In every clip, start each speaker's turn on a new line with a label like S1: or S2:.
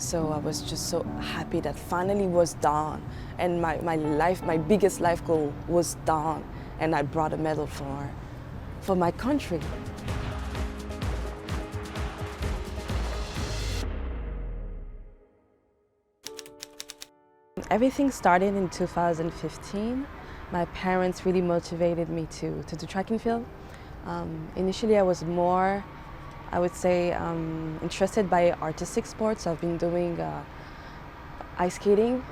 S1: So I was just so happy that finally was done, and my biggest life goal was done, and I brought a medal for my country. Everything started in 2015. My parents really motivated me to do track and field. Initially, I was more, I would say, interested by artistic sports. I've been doing ice skating,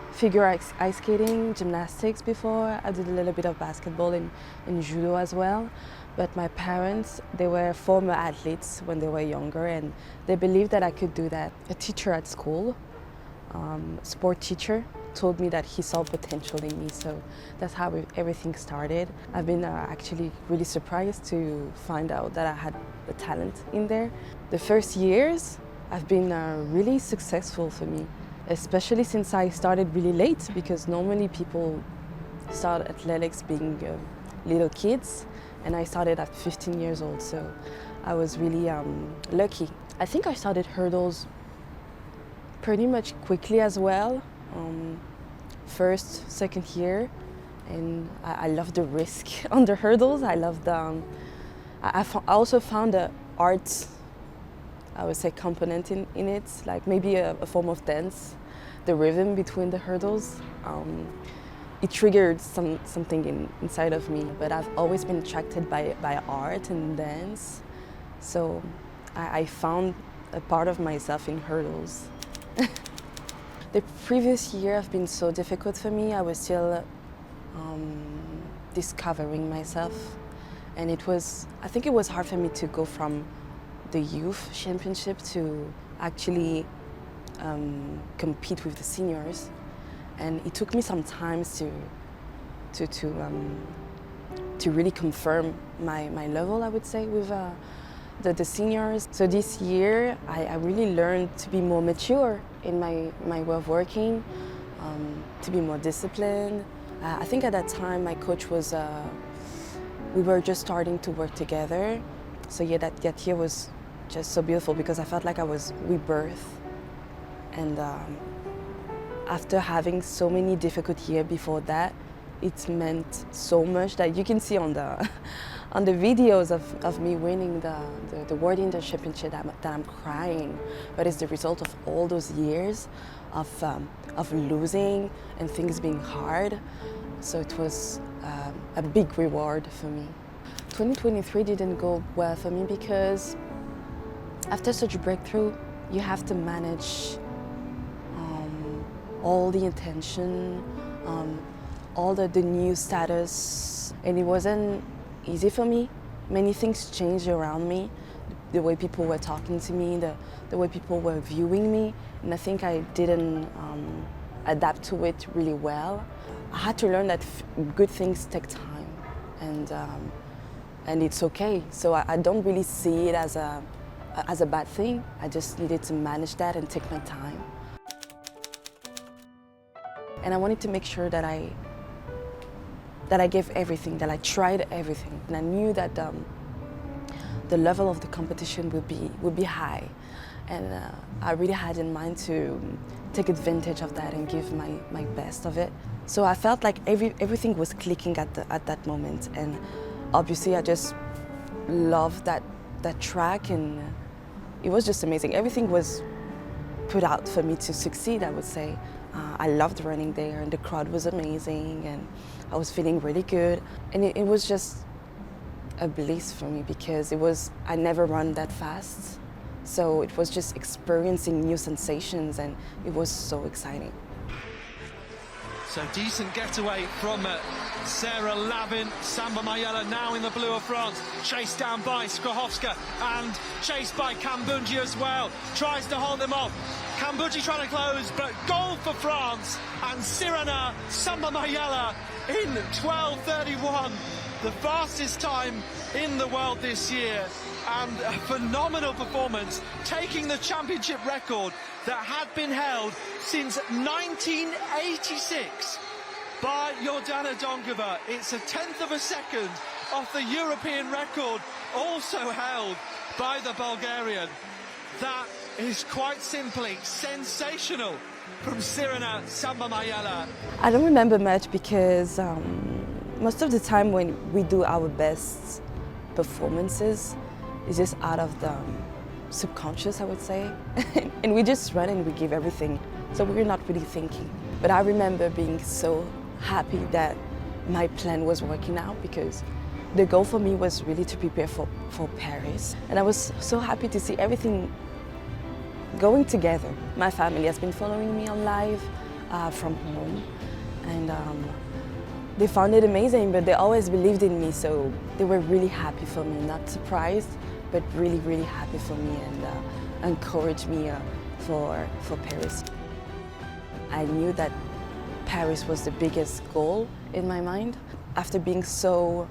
S1: ice skating, gymnastics before. I did a little bit of basketball and judo as well. But my parents, they were former athletes when they were younger, and they believed that I could do that. A teacher at school, sport teacher, told me that he saw potential in me, so that's how everything started. I've been actually really surprised to find out that I had a talent in there. The first years have been really successful for me, especially since I started really late, because normally people start athletics being little kids, and I started at 15 years old, so I was really lucky. I think I started hurdles pretty much quickly as well. First, second year, and I love the risk on the hurdles. I love the. I also found the art, I would say, component in it, like maybe a form of dance, the rhythm between the hurdles. It triggered something inside of me, but I've always been attracted by art and dance, so I found a part of myself in hurdles. The previous year have been so difficult for me. I was still discovering myself, and I think it was hard for me to go from the youth championship to actually compete with the seniors, and it took me some time to really confirm my level, I would say, with the seniors. So this year, I really learned to be more mature in my way of working, to be more disciplined. I think at that time my coach was, we were just starting to work together. So yeah, that year was just so beautiful because I felt like I was rebirthed. And after having so many difficult years before that, it meant so much that you can see on the on the videos of me winning the World Indoor Championship that I'm crying, but it's the result of all those years of losing and things being hard. So it was a big reward for me. 2023 didn't go well for me because after such a breakthrough, you have to manage all the attention, all the new status, and it wasn't easy for me. Many things changed around me, the way people were talking to me, the way people were viewing me, and I think I didn't adapt to it really well. I had to learn that good things take time, and it's okay. So I don't really see it as a bad thing. I just needed to manage that and take my time. And I wanted to make sure that I gave everything, that I tried everything. And I knew that the level of the competition would be high. And I really had in mind to take advantage of that and give my best of it. So I felt like everything was clicking at that moment. And obviously I just loved that track, and it was just amazing. Everything was put out for me to succeed, I would say. I loved running there, and the crowd was amazing, and I was feeling really good. And it was just a bliss for me because I never run that fast. So it was just experiencing new sensations, and it was so exciting.
S2: So decent getaway from Cyréna Samba-Mayela, now in the blue of France, chased down by Skrochowska and chased by Kambundji as well. Tries to hold them off. Kambundji trying to close, but goal for France, and Cyréna Samba-Mayela in 12:31, the fastest time in the world this year, and a phenomenal performance, taking the championship record that had been held since 1986 by Jordana Donkova. It's a 10th of a second off the European record, also held by the Bulgarian. That is quite simply sensational from Cyréna Samba-Mayela.
S1: I don't remember much because most of the time when we do our best performances, it's just out of the subconscious, I would say. And we just run and we give everything. So we're not really thinking. But I remember being so happy that my plan was working out, because the goal for me was really to prepare for Paris. And I was so happy to see everything going together. My family has been following me on live from home, and they found it amazing, but they always believed in me, so they were really happy for me. Not surprised, but really, really happy for me, and encouraged me for Paris. I knew that Paris was the biggest goal in my mind. After being so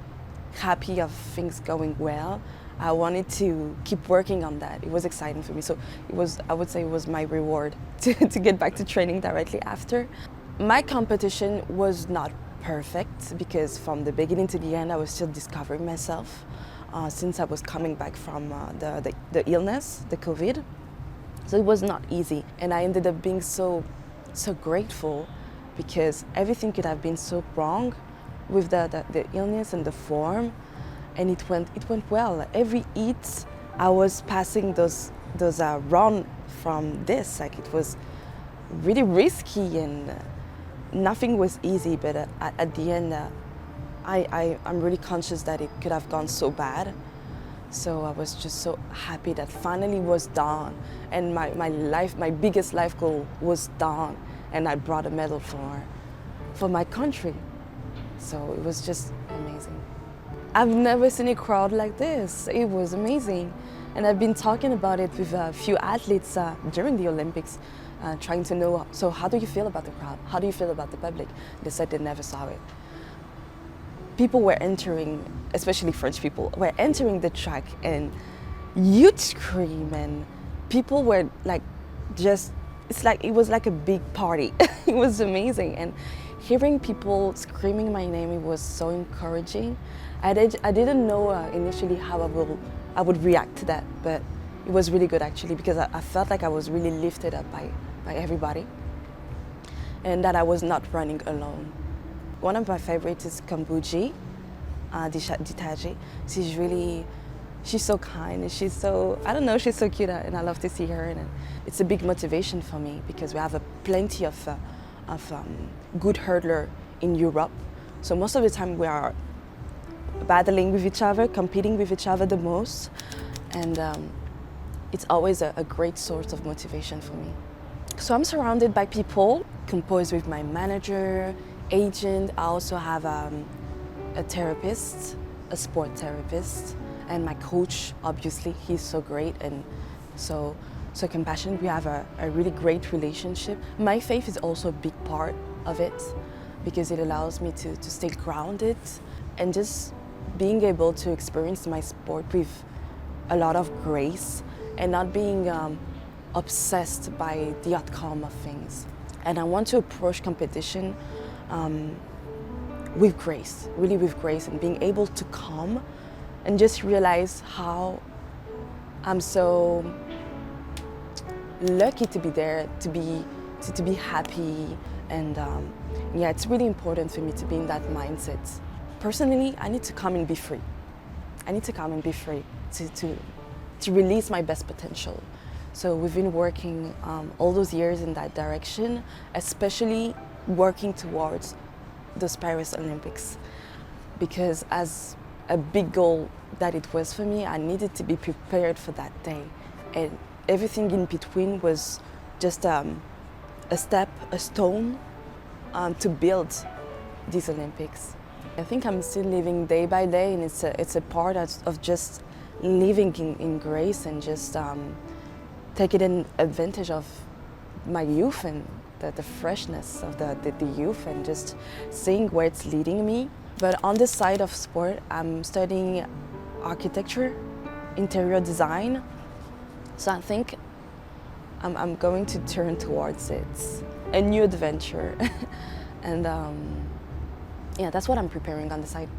S1: happy of things going well, I wanted to keep working on that. It was exciting for me. So it was, I would say it was my reward to get back to training directly after. My competition was not perfect, because from the beginning to the end I was still discovering myself since I was coming back from the illness, the COVID. So it was not easy. And I ended up being so grateful, because everything could have been so wrong with the illness and the form, and it went well. Every heat I was passing those run from this, like it was really risky and nothing was easy, but at the end I'm really conscious that it could have gone so bad. So I was just so happy that finally was done, and my biggest life goal was done, and I brought a medal for my country. So it was just amazing. I've never seen a crowd like this. It was amazing. And I've been talking about it with a few athletes during the Olympics, trying to know, so how do you feel about the crowd? How do you feel about the public? They said they never saw it. People were entering, especially French people, were entering the track, and you'd scream, and people were like it was like a big party. It was amazing. And hearing people screaming my name, it was so encouraging. I didn't know initially how I would react to that, but it was really good actually, because I felt like I was really lifted up by everybody, and that I was not running alone. One of my favorites is Kambuji Ditaji. She's so kind, and she's so, I don't know, she's so cute, and I love to see her, and it's a big motivation for me, because we have plenty of good hurdler in Europe. So most of the time we are battling with each other, competing with each other the most, and it's always a great source of motivation for me. So I'm surrounded by people, composed with my manager, agent. I also have a therapist, a sport therapist, and my coach, obviously, he's so great and so compassionate. We have a really great relationship. My faith is also a big part of it, because it allows me to stay grounded, and just being able to experience my sport with a lot of grace, and not being obsessed by the outcome of things. And I want to approach competition with grace, really with grace, and being able to come and just realize how I'm so lucky to be there, to be happy, and yeah, it's really important for me to be in that mindset. Personally, I need to come and be free. I need to come and be free to release my best potential. So we've been working all those years in that direction, especially working towards those Paris Olympics, because as a big goal that it was for me, I needed to be prepared for that day, and everything in between was just a step, a stone to build these Olympics. I think I'm still living day by day, and it's a part of just living in grace, and just taking advantage of my youth and the freshness of the youth, and just seeing where it's leading me. But on this side of sport, I'm studying architecture, interior design. So I think I'm going to turn towards it, a new adventure. And yeah, that's what I'm preparing on the side.